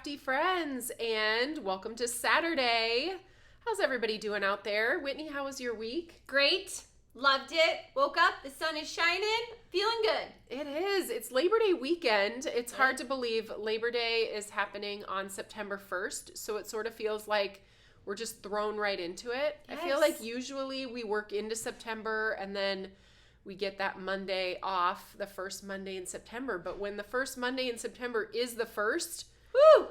crafty friends, and welcome to Saturday. How's everybody doing out there? Whitney, how was your week? Great. Loved it. Woke up, the sun is shining, feeling good. It is. It's Labor Day weekend. It's hard to believe Labor Day is happening on September 1st, so it sort of feels like we're just thrown right into it. Yes. I feel like usually we work into September and then we get that Monday off, the first Monday in September. But when the first Monday in September is the first,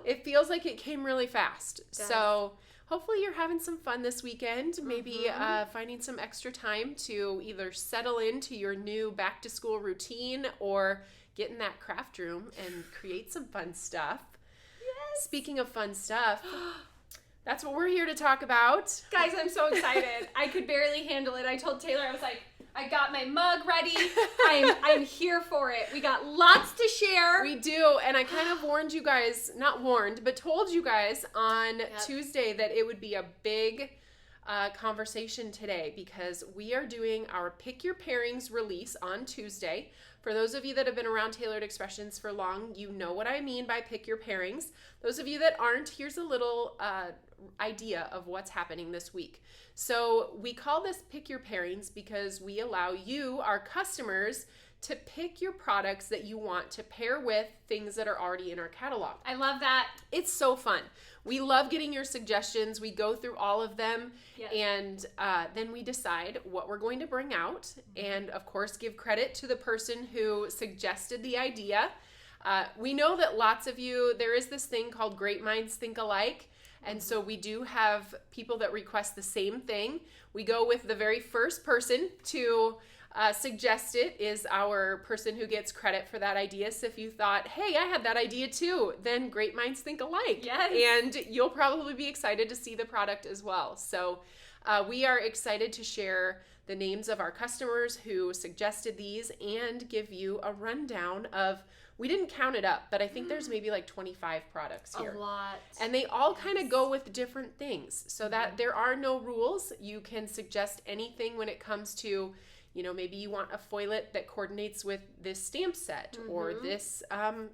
it feels like it came really fast. So hopefully you're having some fun this weekend, maybe finding some extra time to either settle into your new back to school routine or get in that craft room and create some fun stuff. Yes. Speaking of fun stuff, that's what we're here to talk about. Guys, I'm so excited. I could barely handle it. I told Taylor, I was like, I got my mug ready. I'm here for it. We got lots to share. We do, and I kind of warned you guys, not warned, but told you guys on Tuesday that it would be a big conversation today because we are doing our Pick Your Pairings release on Tuesday. For those of you that have been around Tailored Expressions for long, you know what I mean by Pick Your Pairings. Those of you that aren't, here's a little idea of what's happening this week. So we call this Pick Your Pairings because we allow you, our customers, to pick your products that you want to pair with things that are already in our catalog. I love that. It's so fun. We love getting your suggestions. We go through all of them, and then we decide what we're going to bring out, and of course give credit to the person who suggested the idea. We know that lots of you, there is this thing called Great Minds Think Alike, and so we do have people that request the same thing. We go with the very first person to suggest it is our person who gets credit for that idea. So if you thought, hey, I had that idea too, then Great Minds Think Alike. Yes. And you'll probably be excited to see the product as well. So we are excited to share the names of our customers who suggested these and give you a rundown of, we didn't count it up, but I think there's maybe like 25 products here. A lot. And they all kind of go with different things so that there are no rules. You can suggest anything when it comes to, you know, maybe you want a foilet that coordinates with this stamp set or this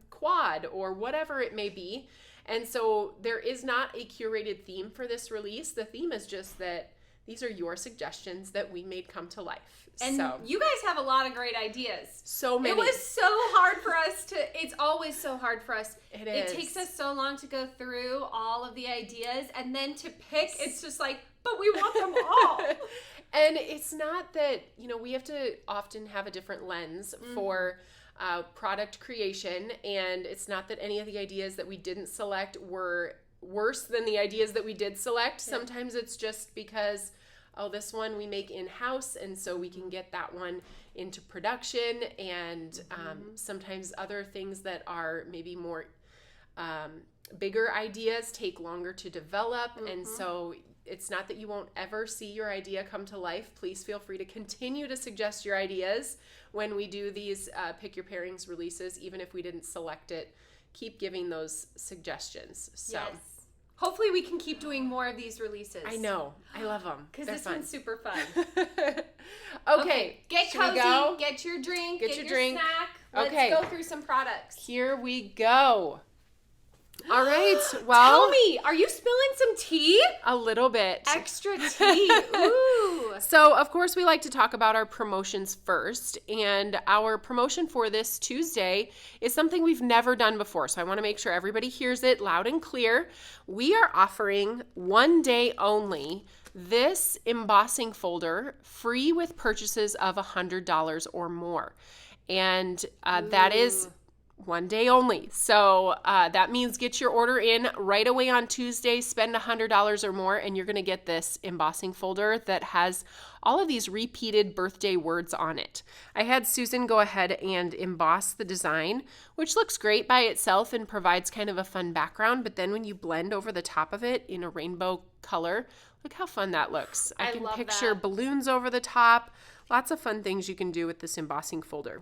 quad or whatever it may be. And so there is not a curated theme for this release. The theme is just that these are your suggestions that we made come to life. And you guys have a lot of great ideas. So many. It was so hard for us it's always so hard for us. It is. It takes us so long to go through all of the ideas and then to pick, it's just like, but we want them all. And it's not that, you know, we have to often have a different lens for product creation. And it's not that any of the ideas that we didn't select were worse than the ideas that we did select. Yeah. Sometimes it's just because, this one we make in-house, and so we can get that one into production. And sometimes other things that are maybe more bigger ideas take longer to develop. And so it's not that you won't ever see your idea come to life. Please feel free to continue to suggest your ideas when we do these Pick Your Pairings releases, even if we didn't select it. Keep giving those suggestions. So. Yes. Hopefully we can keep doing more of these releases. I know. I love them. Because this one's super fun. Okay. Get cozy. Go? Get your drink. Get your drink. Snack. Okay. Let's go through some products. Here we go. All right. Well, tell me, are you spilling some tea? A little bit. Extra tea. Ooh. So, of course, we like to talk about our promotions first. And our promotion for this Tuesday is something we've never done before. So I want to make sure everybody hears it loud and clear. We are offering one day only this embossing folder free with purchases of $100 or more. And that is one day only. So that means get your order in right away on Tuesday, spend $100 or more, and you're going to get this embossing folder that has all of these repeated birthday words on it. I had Susan go ahead and emboss the design, which looks great by itself and provides kind of a fun background, but then when you blend over the top of it in a rainbow color, look how fun that looks. I can picture balloons over the top, lots of fun things you can do with this embossing folder.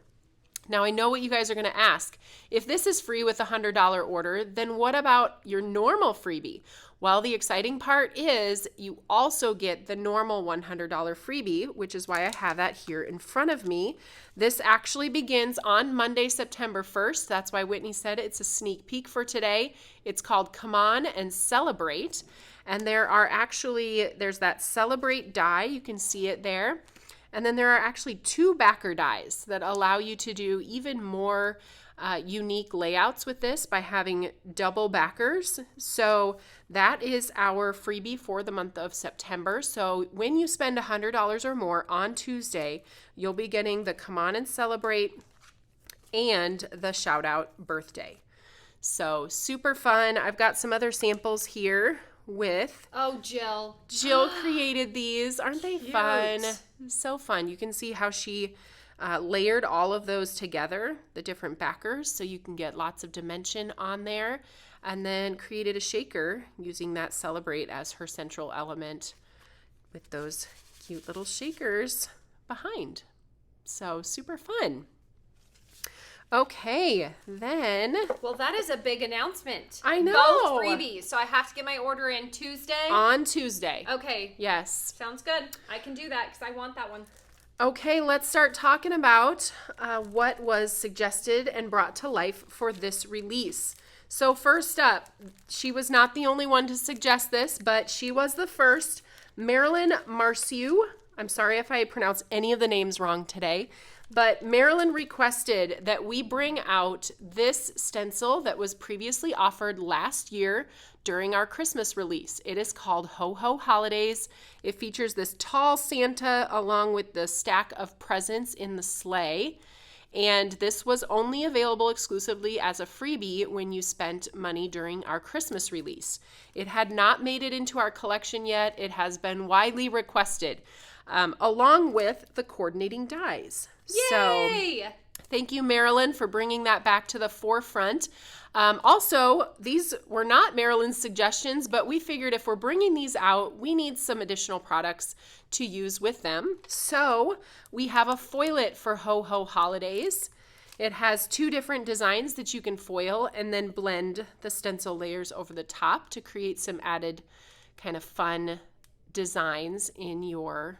Now, I know what you guys are going to ask. If this is free with a $100 order, then what about your normal freebie? Well, the exciting part is you also get the normal $100 freebie, which is why I have that here in front of me. This actually begins on Monday, September 1st. That's why Whitney said it's a sneak peek for today. It's called Come On and Celebrate. And there's that Celebrate die. You can see it there. And then there are actually 2 backer dies that allow you to do even more unique layouts with this by having double backers. So that is our freebie for the month of September. So when you spend $100 or more on Tuesday, you'll be getting the Come On and Celebrate and the Shout Out Birthday. So super fun. I've got some other samples here with... Oh, Jill. Jill created these. Aren't they Cute. fun? So fun. You can see how she layered all of those together, the different backers, so you can get lots of dimension on there, and then created a shaker using that Celebrate as her central element with those cute little shakers behind. So super fun. Okay, then... Well, that is a big announcement. I know. Both freebies. So I have to get my order in Tuesday? On Tuesday. Okay. Yes. Sounds good. I can do that because I want that one. Okay, let's start talking about what was suggested and brought to life for this release. So first up, she was not the only one to suggest this, but she was the first. Marilyn Marciu. I'm sorry if I pronounce any of the names wrong today. But Marilyn requested that we bring out this stencil that was previously offered last year during our Christmas release. It is called Ho Ho Holidays. It features this tall Santa along with the stack of presents in the sleigh. And this was only available exclusively as a freebie when you spent money during our Christmas release. It had not made it into our collection yet. It has been widely requested, along with the coordinating dies. Yay! So thank you, Marilyn, for bringing that back to the forefront. Also, these were not Marilyn's suggestions, but we figured if we're bringing these out, we need some additional products to use with them. So we have a foilet for Ho Ho Holidays. It has 2 different designs that you can foil and then blend the stencil layers over the top to create some added kind of fun designs in your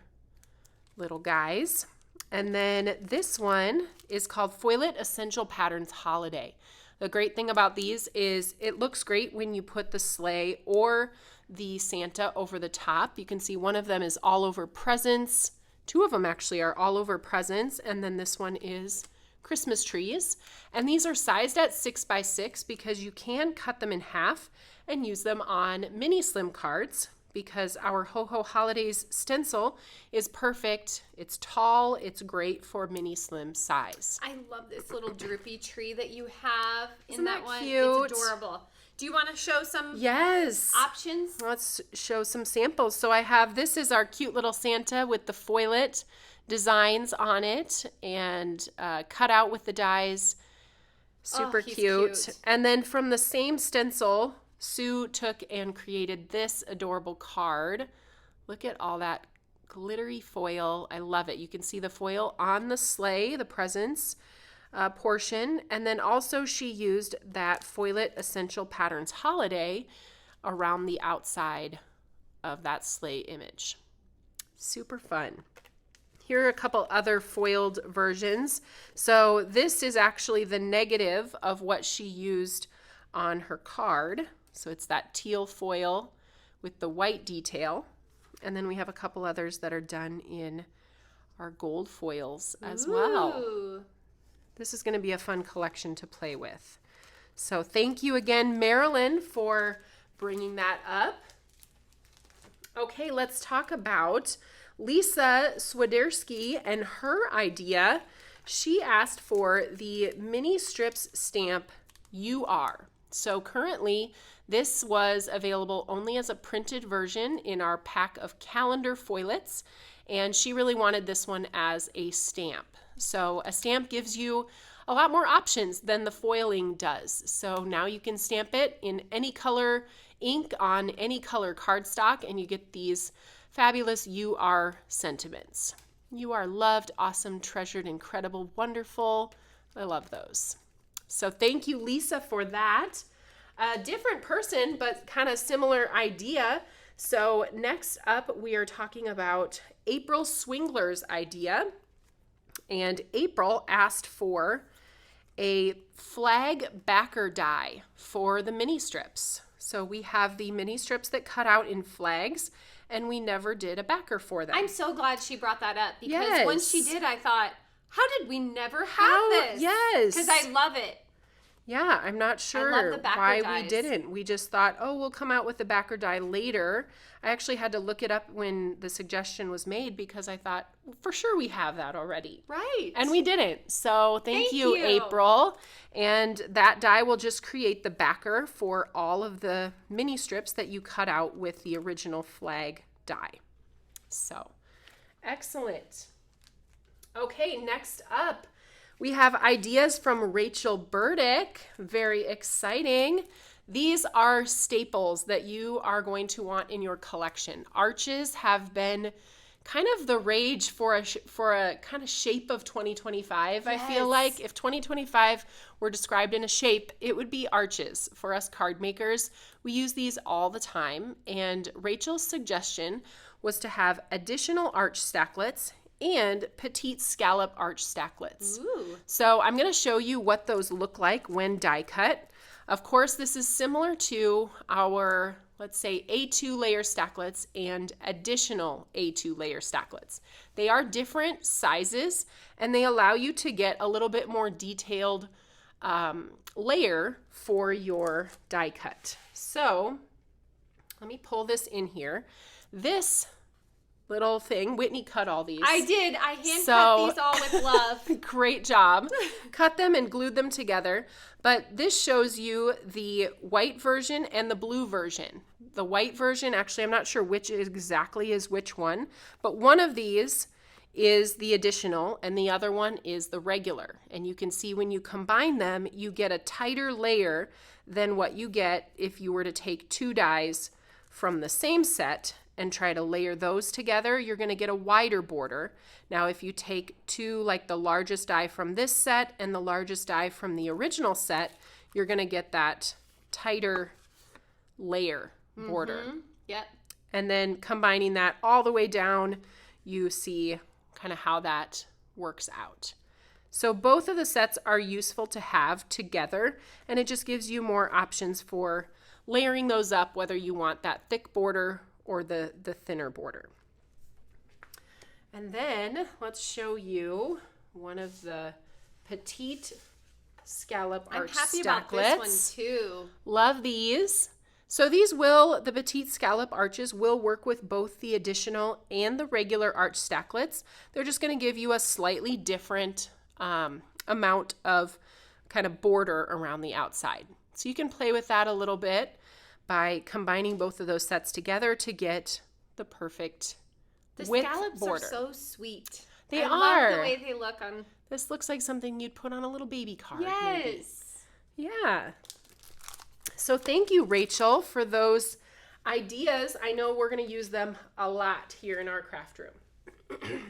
little guys. And then this one is called Foilet Essential Patterns Holiday. The great thing about these is it looks great when you put the sleigh or the Santa over the top. You can see one of them is all over presents. 2 of them actually are all over presents. And then this one is Christmas trees. And these are sized at 6x6 because you can cut them in half and use them on mini slim cards, because our Ho Ho Holidays stencil is perfect. It's tall. It's great for mini slim size. I love this little droopy tree that you have Isn't in that that one. cute? It's adorable. Do you want to show some Yes. options? Let's show some samples. So this is our cute little Santa with the foilet designs on it and cut out with the dies. Super he's cute. And then from the same stencil, Sue took and created this adorable card. Look at all that glittery foil. I love it. You can see the foil on the sleigh, the presents portion. And then also she used that Foilet Essential Patterns Holiday around the outside of that sleigh image. Super fun. Here are a couple other foiled versions. So this is actually the negative of what she used on her card. So it's that teal foil with the white detail. And then we have a couple others that are done in our gold foils as well. This is going to be a fun collection to play with. So thank you again, Marilyn, for bringing that up. Okay, let's talk about Lisa Swiderski and her idea. She asked for the mini strips stamp UR. So currently, this was available only as a printed version in our pack of calendar foilets, and she really wanted this one as a stamp. So a stamp gives you a lot more options than the foiling does. So now you can stamp it in any color ink on any color cardstock, and you get these fabulous UR sentiments. You are loved, awesome, treasured, incredible, wonderful. I love those. So thank you, Lisa, for that. A different person, but kind of similar idea. So next up, we are talking about April Swingler's idea. And April asked for a flag backer die for the mini strips. So we have the mini strips that cut out in flags, and we never did a backer for them. I'm so glad she brought that up because once she did, I thought, how did we never have this? Yes. Because I love it. Yeah, I'm not sure I love the backer why dies. we didn't. We just thought, oh, we'll come out with the backer die later. I actually had to look it up when the suggestion was made because I thought, for sure we have that already. Right. And we didn't. So thank you, April. And that die will just create the backer for all of the mini strips that you cut out with the original flag die. So, excellent. Okay, next up, we have ideas from Rachel Burdick. Very exciting. These are staples that you are going to want in your collection. Arches have been kind of the rage for a kind of shape of 2025. Yes. I feel like if 2025 were described in a shape, it would be arches. For us card makers, we use these all the time. And Rachel's suggestion was to have additional arch stacklets and petite scallop arch stacklets. Ooh. So I'm going to show you what those look like when die cut. Of course, this is similar to our, let's say, A2 layer stacklets and additional A2 layer stacklets. They are different sizes, and they allow you to get a little bit more detailed layer for your die cut. So let me pull this in here. This little thing, Whitney cut all these. I did. I hand cut these all with love. Great job. Cut them and glued them together. But this shows you the white version and the blue version. The white version, actually, I'm not sure which exactly is which one, but one of these is the additional and the other one is the regular. And you can see when you combine them, you get a tighter layer than what you get if you were to take two dies from the same set and try to layer those together. You're going to get a wider border. Now, if you take two, like the largest die from this set and the largest die from the original set, you're going to get that tighter layer border. Mm-hmm. Yep. And then combining that all the way down, you see kind of how that works out. So both of the sets are useful to have together, and it just gives you more options for layering those up, whether you want that thick border or the thinner border. And then let's show you one of the petite scallop arch stacklets. I'm happy about this one too. Love these. So the petite scallop arches will work with both the additional and the regular arch stacklets. They're just going to give you a slightly different amount of kind of border around the outside. So you can play with that a little bit by combining both of those sets together to get the perfect width scallops border. Are so sweet. They I are. love the way they look on. This looks like something you'd put on a little baby card. Yes. Maybe. Yeah. So thank you, Rachel, for those ideas. I know we're going to use them a lot here in our craft room.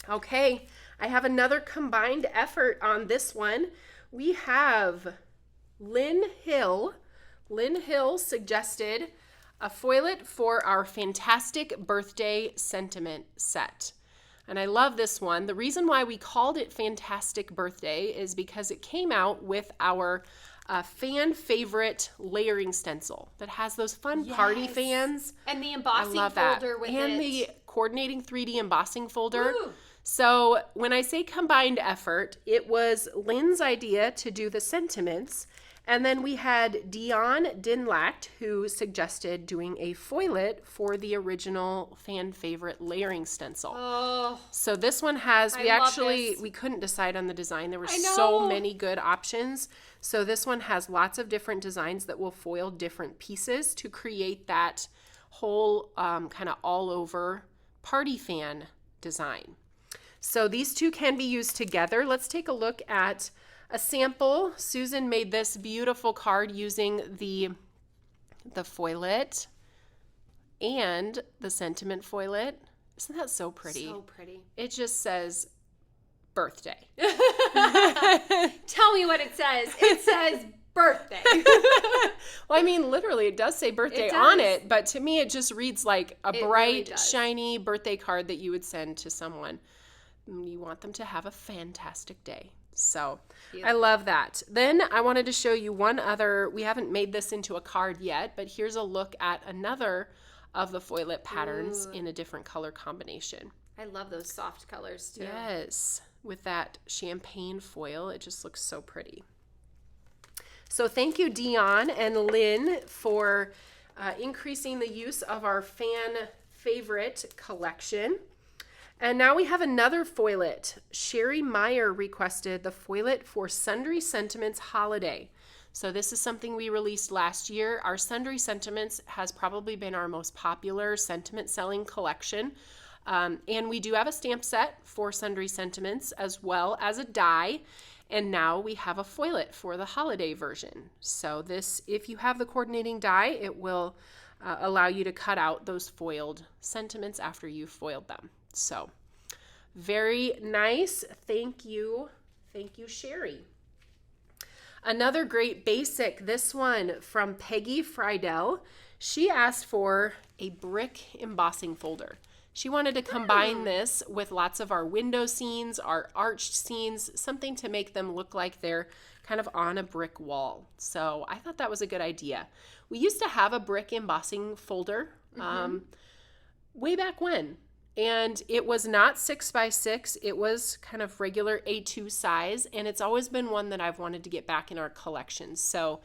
Okay, I have another combined effort on this one. We have Lynn Hill. Lynn Hill suggested a foilet for our fantastic birthday sentiment set. And I love this one. The reason why we called it Fantastic Birthday is because it came out with our fan favorite layering stencil that has those fun party fans. And the embossing folder with and the coordinating 3D embossing folder. Woo. So when I say combined effort, it was Lynn's idea to do the sentiments. And then we had Dion Dinlacht, who suggested doing a foilet for the original fan favorite layering stencil. Oh, so this one has, we couldn't decide on the design. There were so many good options. So this one has lots of different designs that will foil different pieces to create that whole kind of all over party fan design. So these two can be used together. Let's take a look at a sample. Susan made this beautiful card using the foilet and the sentiment foilet. Isn't that so pretty? So pretty. It just says birthday. Tell me what it says. It says birthday. Well, I mean, literally, it does say birthday on it, but to me, it just reads like a bright, shiny birthday card that you would send to someone. You want them to have a fantastic day. So I love that. Then I wanted to show you one other. We haven't made this into a card yet, but here's a look at another of the foilet patterns in a different color combination. I love those soft colors too. Yes, with that champagne foil, it just looks so pretty. So thank you, Dion and Lynn, for increasing the use of our fan favorite collection. And now we have another foilet. Sherry Meyer requested the foilet for Sundry Sentiments Holiday. So this is something we released last year. Our Sundry Sentiments has probably been our most popular sentiment selling collection. And we do have a stamp set for Sundry Sentiments as well as a die. And now we have a foilet for the holiday version. So this, if you have the coordinating die, it will allow you to cut out those foiled sentiments after you've foiled them. So very nice. Thank you. Thank you, Sherry. Another great basic, this one from Peggy Friedel. She asked for a brick embossing folder. She wanted to combine this with lots of our window scenes, our arched scenes, something to make them look like they're kind of on a brick wall. So I thought that was a good idea. We used to have a brick embossing folder way back when. And it was not 6x6. It was kind of regular A2 size. And it's always been one that I've wanted to get back in our collection. So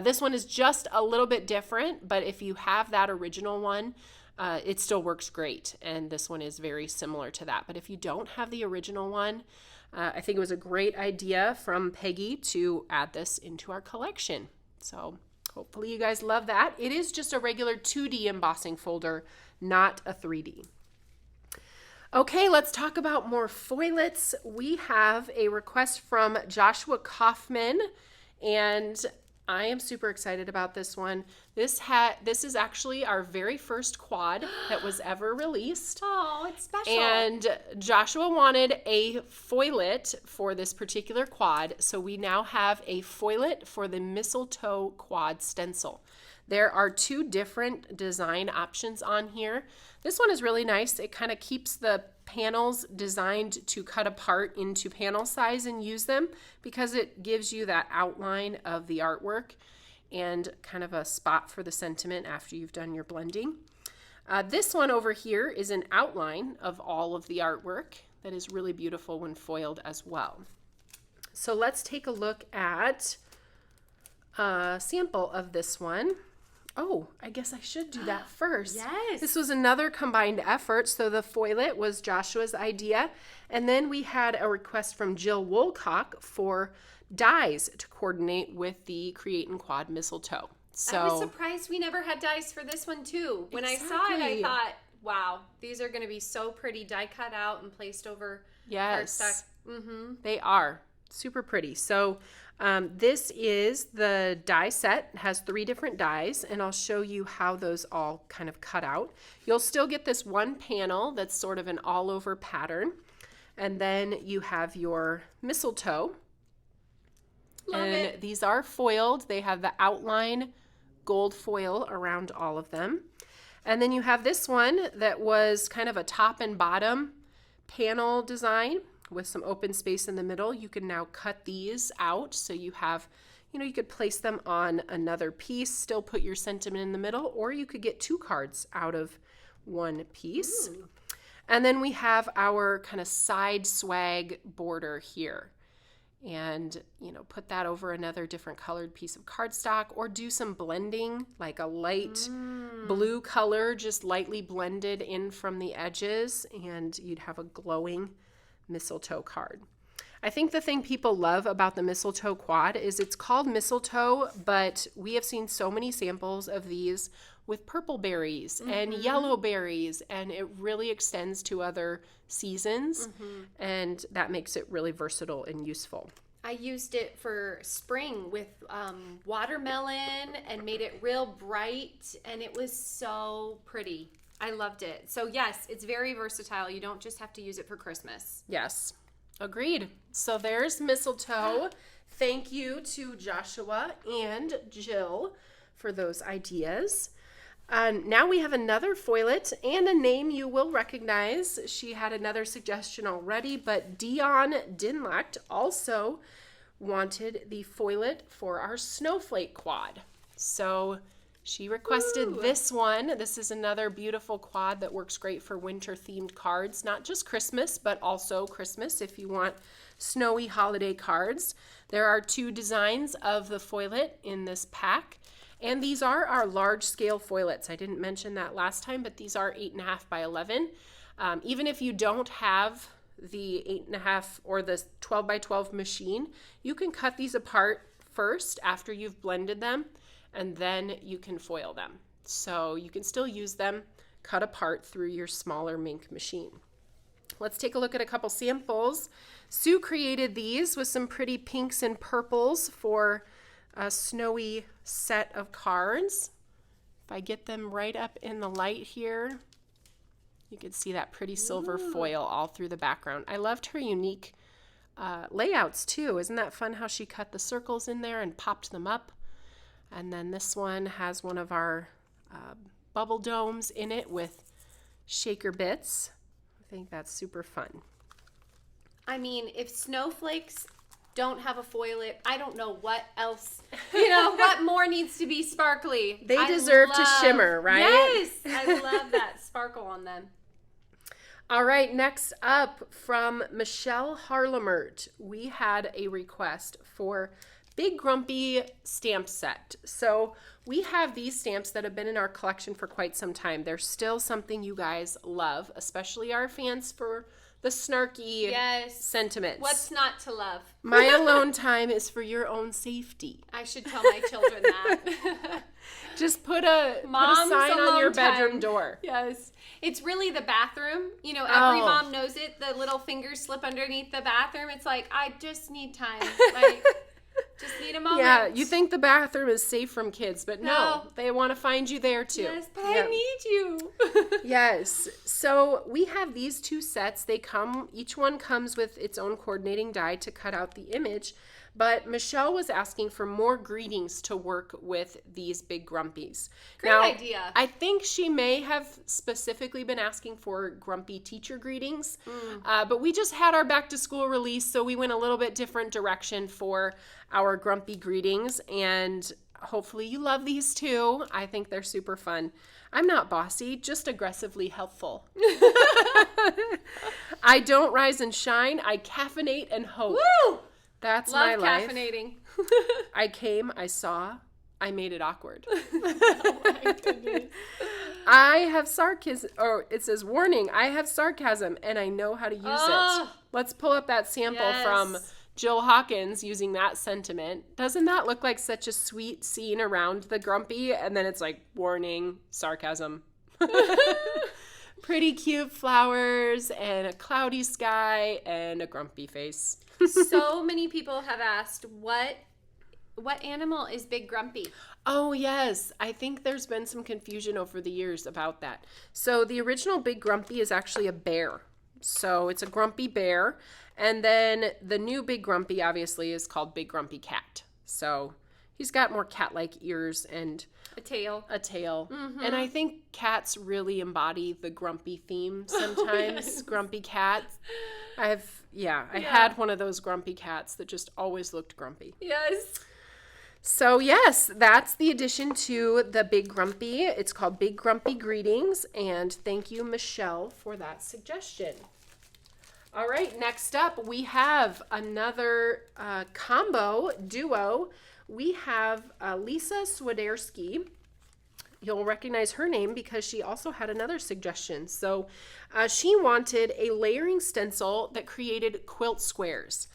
this one is just a little bit different. But if you have that original one, it still works great. And this one is very similar to that. But if you don't have the original one, I think it was a great idea from Peggy to add this into our collection. So hopefully you guys love that. It is just a regular 2D embossing folder, not a 3D. Okay, let's talk about more foilets. We have a request from Joshua Kaufman, and I am super excited about this one. This is actually our very first quad that was ever released. Oh, it's special. And Joshua wanted a foilet for this particular quad, so we now have a foilet for the Mistletoe quad stencil. There are two different design options on here. This one is really nice. It kind of keeps the panels designed to cut apart into panel size and use them because it gives you that outline of the artwork and kind of a spot for the sentiment after you've done your blending. This one over here is an outline of all of the artwork that is really beautiful when foiled as well. So let's take a look at a sample of this one. Oh, I guess I should do that first. Yes. This was another combined effort. So the foilet was Joshua's idea. And then we had a request from Jill Woolcock for dies to coordinate with the Create and Quad Mistletoe. So I was surprised we never had dies for this one too. When I saw it, I thought, wow, these are going to be so pretty, die cut out and placed over cardstock. They are super pretty. So this is the die set. It has 3 different dies, and I'll show you how those all kind of cut out. You'll still get this one panel that's sort of an all-over pattern, and then you have your mistletoe. Love it. These are foiled. They have the outline gold foil around all of them. And then you have this one that was kind of a top and bottom panel design with some open space in the middle. You can now cut these out so you have, you could place them on another piece, still put your sentiment in the middle, or you could get 2 cards out of one piece. Ooh. And then we have our kind of side swag border here. And, put that over another different colored piece of cardstock, or do some blending, like a light blue color just lightly blended in from the edges, and you'd have a glowing mistletoe card. I think the thing people love about the mistletoe quad is it's called mistletoe, but we have seen so many samples of these with purple berries and yellow berries, and it really extends to other seasons, and that makes it really versatile and useful. I used it for spring with watermelon and made it real bright, and it was so pretty. I loved it. So yes, it's very versatile. You don't just have to use it for Christmas. Yes. Agreed. So there's Mistletoe. Thank you to Joshua and Jill for those ideas. Now we have another foilet and a name you will recognize. She had another suggestion already, but Dion Dinlacht also wanted the foilet for our snowflake quad. So she requested this one. This is another beautiful quad that works great for winter themed cards, not just Christmas, but also Christmas if you want snowy holiday cards. There are 2 designs of the foilet in this pack, and these are our large scale foilets. I didn't mention that last time, but these are 8.5 by 11. Even if you don't have the 8.5 or the 12 by 12 machine, you can cut these apart first after you've blended them, and then you can foil them. So you can still use them cut apart through your smaller Mink machine. Let's take a look at a couple samples. Sue created these with some pretty pinks and purples for a snowy set of cards. If I get them right up in the light here, you can see that pretty silver foil all through the background. I loved her unique layouts too. Isn't that fun how she cut the circles in there and popped them up? And then this one has one of our bubble domes in it with shaker bits. I think that's super fun. I mean, if snowflakes don't have a foilet, I don't know what else, what more needs to be sparkly. They deserve to shimmer, right? Yes, I love that sparkle on them. All right, next up from Michelle Harlemert, we had a request for Big Grumpy stamp set. So we have these stamps that have been in our collection for quite some time. They're still something you guys love, especially our fans for the snarky sentiments. What's not to love? My alone time is for your own safety. I should tell my children that. Just put a sign on your bedroom door. Yes. It's really the bathroom. Every mom knows it. The little fingers slip underneath the bathroom. It's like, I just need time. Just need a moment. Yeah, you think the bathroom is safe from kids, but no, they want to find you there too. Yes, but I need you. Yes. So we have these 2 sets. Each one comes with its own coordinating die to cut out the image. But Michelle was asking for more greetings to work with these Big Grumpies. Great idea. I think she may have specifically been asking for grumpy teacher greetings, but we just had our back to school release, so we went a little bit different direction for our grumpy greetings, and hopefully you love these too. I think they're super fun. I'm not bossy, just aggressively helpful. I don't rise and shine. I caffeinate and hope. Woo! That's Love my life. Caffeinating. I came, I saw, I made it awkward. Oh my goodness. I have sarcasm, or it says, warning, I have sarcasm and I know how to use it. Let's pull up that sample from Jill Hawkins using that sentiment. Doesn't that look like such a sweet scene around the grumpy? And then it's like, warning, sarcasm. Pretty cute flowers and a cloudy sky and a grumpy face. So many people have asked, what animal is Big Grumpy? Oh, yes. I think there's been some confusion over the years about that. So the original Big Grumpy is actually a bear. So it's a grumpy bear. And then the new Big Grumpy, obviously, is called Big Grumpy Cat. So he's got more cat-like ears and a tail. Mm-hmm. And I think cats really embody the grumpy theme sometimes. Grumpy cats. I had one of those grumpy cats that just always looked grumpy. Yes. So yes, that's the addition to the Big Grumpy. It's called Big Grumpy Greetings, and thank you, Michelle, for that suggestion. All right, next up, we have another combo duo. We have Lisa Swiderski. You'll recognize her name because she also had another suggestion. So she wanted a layering stencil that created quilt squares.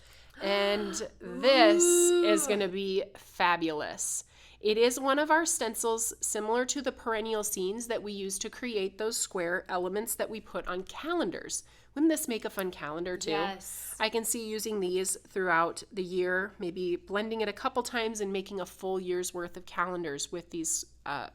And this is going to be fabulous. It is one of our stencils similar to the perennial scenes that we use to create those square elements that we put on calendars. Wouldn't this make a fun calendar too? Yes. I can see using these throughout the year, maybe blending it a couple times and making a full year's worth of calendars with these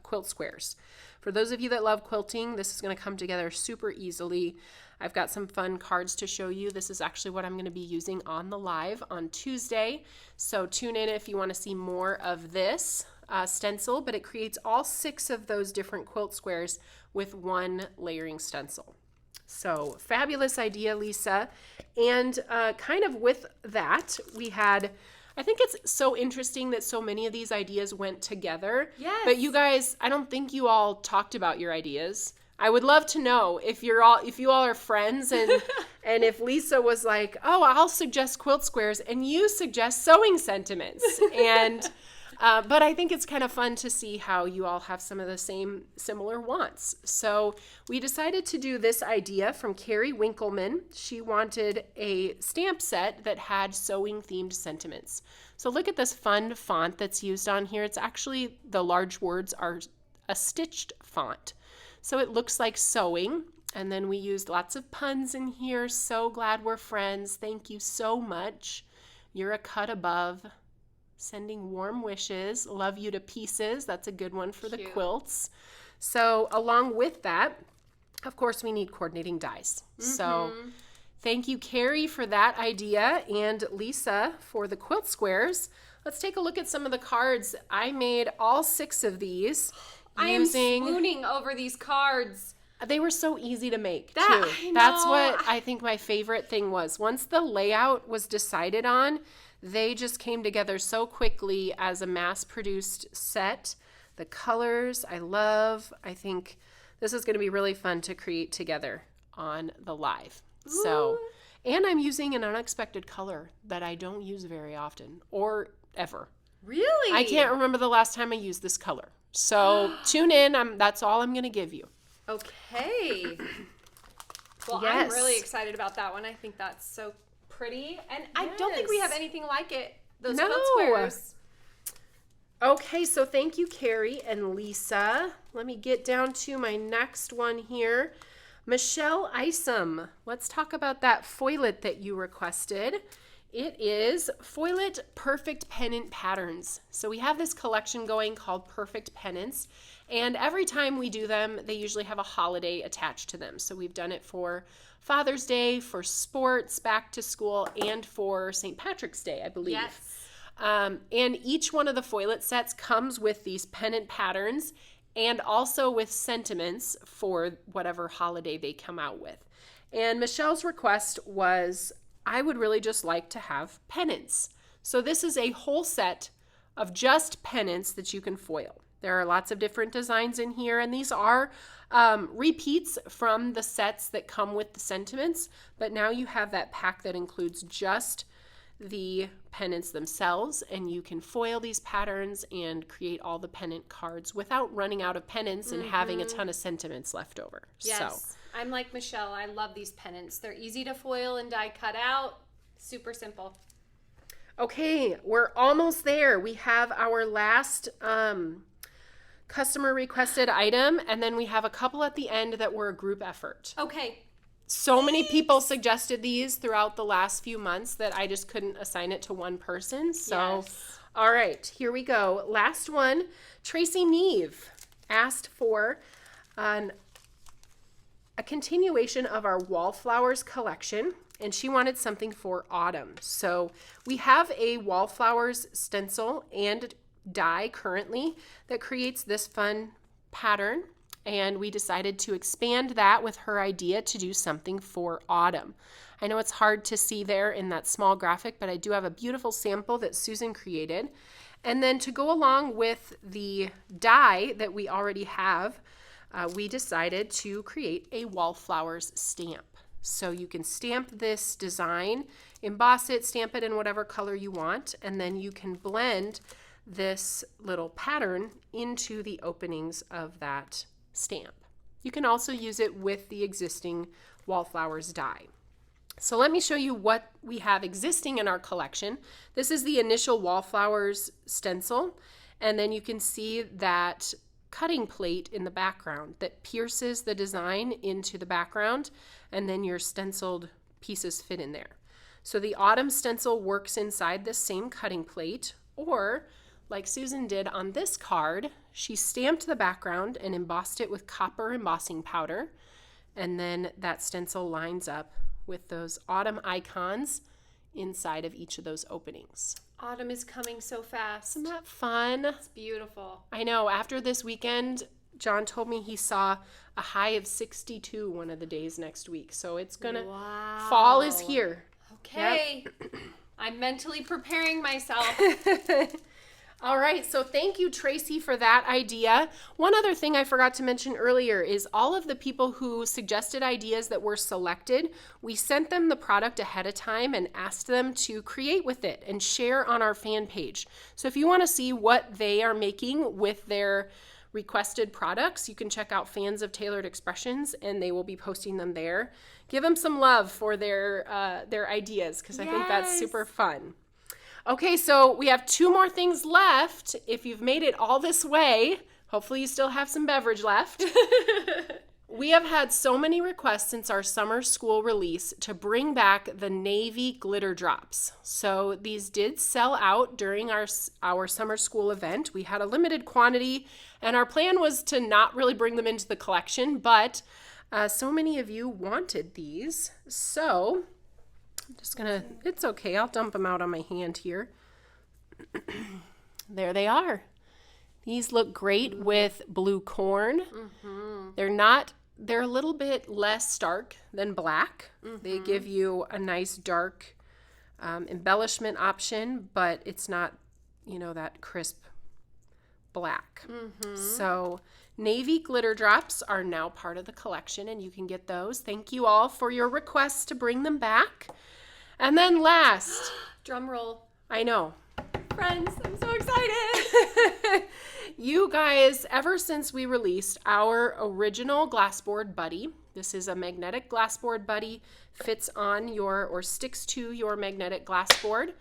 quilt squares. For those of you that love quilting, this is going to come together super easily. I've got some fun cards to show you. This is actually what I'm going to be using on the live on Tuesday. So tune in if you want to see more of this stencil, but it creates all 6 of those different quilt squares with one layering stencil. So fabulous idea, Lisa. And kind of with that, we had, I think it's so interesting that so many of these ideas went together. Yes. But you guys, I don't think you all talked about your ideas. I would love to know if you all are friends and and if Lisa was like, oh, I'll suggest quilt squares and you suggest sewing sentiments. And but I think it's kind of fun to see how you all have some of the similar wants. So we decided to do this idea from Carrie Winkleman. She wanted a stamp set that had sewing themed sentiments. So look at this fun font that's used on here. It's actually, the large words are a stitched font. So it looks like sewing. And then we used lots of puns in here. So glad we're friends. Thank you so much. You're a cut above. Sending warm wishes. Love you to pieces. That's a good one for the quilts. So along with that, of course, we need coordinating dies. So thank you, Carrie, for that idea, and Lisa for the quilt squares. Let's take a look at some of the cards. I made all 6 of these. I am swooning over these cards. They were so easy to make, too. I know. That's what I think my favorite thing was. Once the layout was decided on, they just came together so quickly as a mass-produced set. The colors, I love. I think this is going to be really fun to create together on the live. Ooh. So, and I'm using an unexpected color that I don't use very often or ever. Really? I can't remember the last time I used this color. So tune in. That's all I'm going to give you. Okay. Well, Yes. I'm really excited about that one. I think that's so pretty. And I don't think we have anything like it. Those quilt squares. Okay, so thank you, Carrie and Lisa. Let me get down to my next one here. Michelle Isom. Let's talk about that foilet that you requested. It is Foilet Perfect Pennant Patterns. So we have this collection going called Perfect Pennants, and every time we do them, they usually have a holiday attached to them. So we've done it for Father's Day, for sports, back to school, and for St. Patrick's Day, I believe. Yes. And each one of the foilet sets comes with these pennant patterns and also with sentiments for whatever holiday they come out with. And Michelle's request was, I would really just like to have pennants. So this is a whole set of just pennants that you can foil. There are lots of different designs in here, and these are repeats from the sets that come with the sentiments, but now you have that pack that includes just the pennants themselves, and you can foil these patterns and create all the pennant cards without running out of pennants and having a ton of sentiments left over. Yes. So. I'm like Michelle. I love these pennants. They're easy to foil and die cut out. Super simple. Okay, we're almost there. We have our last customer requested item, and then we have a couple at the end that were a group effort. Okay. So many people suggested these throughout the last few months that I just couldn't assign it to one person. So, Yes. All right, here we go. Last one, Tracy Neve asked for a continuation of our Wallflowers collection, and she wanted something for autumn. So we have a Wallflowers stencil and die currently that creates this fun pattern, and we decided to expand that with her idea to do something for autumn. I know it's hard to see there in that small graphic, but I do have a beautiful sample that Susan created. And then to go along with the die that we already have, we decided to create a Wallflowers stamp. So you can stamp this design, emboss it, stamp it in whatever color you want, and then you can blend this little pattern into the openings of that stamp. You can also use it with the existing Wallflowers die. So let me show you what we have existing in our collection. This is the initial Wallflowers stencil, and then you can see that cutting plate in the background that pierces the design into the background, and then your stenciled pieces fit in there. So the autumn stencil works inside this same cutting plate, or like Susan did on this card, she stamped the background and embossed it with copper embossing powder. And then that stencil lines up with those autumn icons inside of each of those openings. Autumn is coming so fast. Isn't that fun? It's beautiful. I know. After this weekend, John told me he saw a high of 62 one of the days next week. So it's going to, fall is here. Okay. Yep. I'm mentally preparing myself. All right, so thank you, Tracy, for that idea. One other thing I forgot to mention earlier is all of the people who suggested ideas that were selected, we sent them the product ahead of time and asked them to create with it and share on our fan page. So if you want to see what they are making with their requested products, you can check out Fans of Tailored Expressions, and they will be posting them there. Give them some love for their ideas, because I think that's super fun. Okay, so we have 2 more things left. If you've made it all this way, hopefully you still have some beverage left. We have had so many requests since our summer school release to bring back the navy glitter drops. So these did sell out during our summer school event. We had a limited quantity, and our plan was to not really bring them into the collection, but so many of you wanted these. So I'm just gonna, it's okay, I'll dump them out on my hand here. There they are. These look great with blue corn. They're a little bit less stark than black. They give you a nice dark embellishment option, but it's not, that crisp black. So navy glitter drops are now part of the collection, and you can get those. Thank you all for your requests to bring them back. And then last, drum roll. I know. Friends, I'm so excited. You guys, ever since we released our original glassboard buddy, this is a magnetic glassboard buddy, fits on or sticks to your magnetic glassboard,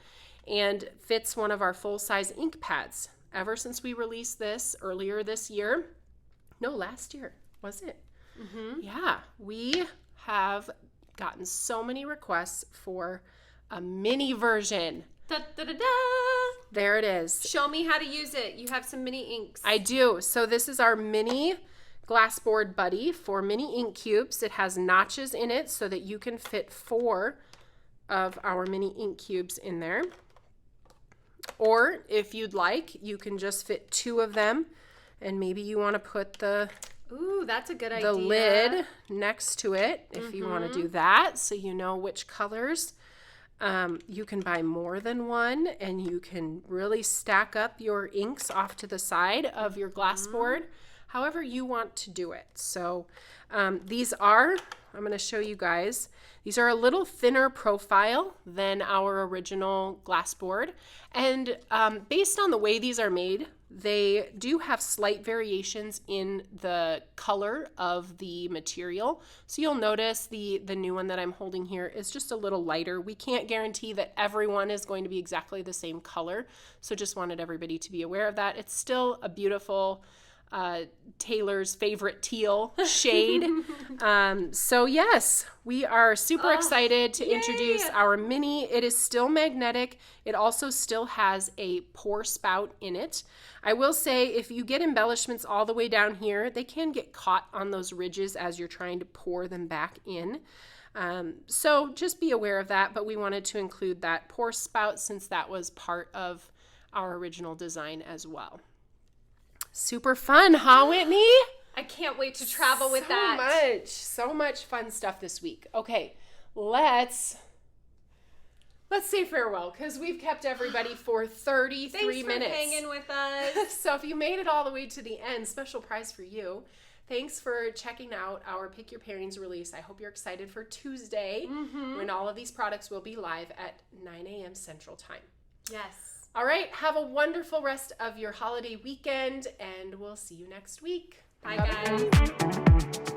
and fits one of our full-size ink pads. Ever since we released this earlier this year, no, last year, was it? Yeah, we have gotten so many requests for a mini version. Da, da, da, da. There it is. Show me how to use it. You have some mini inks. I do. So this is our mini glassboard buddy for mini ink cubes. It has notches in it so that you can fit 4 of our mini ink cubes in there. Or if you'd like, you can just fit 2 of them, and maybe you want to put the that's a good idea. The lid next to it if you want to do that, so you know which colors. You can buy more than one, and you can really stack up your inks off to the side of your glassboard, however you want to do it. So these are, I'm going to show you guys, these are a little thinner profile than our original glassboard. And based on the way these are made, they do have slight variations in the color of the material. So you'll notice the new one that I'm holding here is just a little lighter. We can't guarantee that everyone is going to be exactly the same color. So just wanted everybody to be aware of that. It's still a beautiful Taylor's favorite teal shade. So yes, we are super excited to introduce our mini. It is still magnetic. It also still has a pour spout in it. I will say if you get embellishments all the way down here, they can get caught on those ridges as you're trying to pour them back in. So just be aware of that, but we wanted to include that pour spout since that was part of our original design as well. Super fun, huh, Whitney? I can't wait to travel with that. So much fun stuff this week. Okay, let's say farewell, because we've kept everybody for 33 minutes. Thanks for hanging with us. So if you made it all the way to the end, special prize for you. Thanks for checking out our Pick Your Pairings release. I hope you're excited for Tuesday when all of these products will be live at 9 a.m. Central Time. Yes. All right, have a wonderful rest of your holiday weekend, and we'll see you next week. Bye, guys.